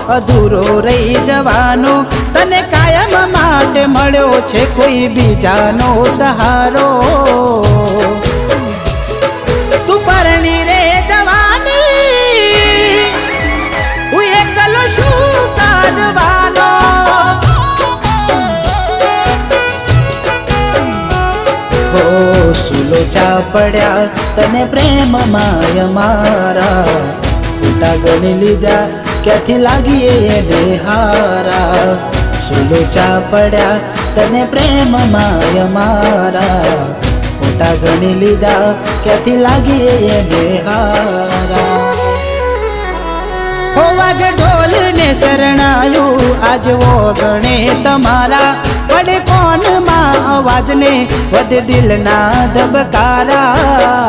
અધૂરો રહી જવાનો તને કાયમ માટે મળ્યો છે કોઈ બીજાનો સહારો તું પરણી રે જવાની હું એકલો શું કરવાનો હો સુલોચા પડ્યા તને પ્રેમ માય મારા ખોટા ગણી લીધા ક્યાંથી લાગીએ એને હારા સુલોચા પડ્યા તને પ્રેમ માય મારા ખોટા ગણી લીધા ક્યાંથી લાગીએ એને હારા હો વાગે ઢોલ ને શરણાયું આજ ગણે તમારા પડે કોનમાં અવાજ ને વધે દિલના ધબકારા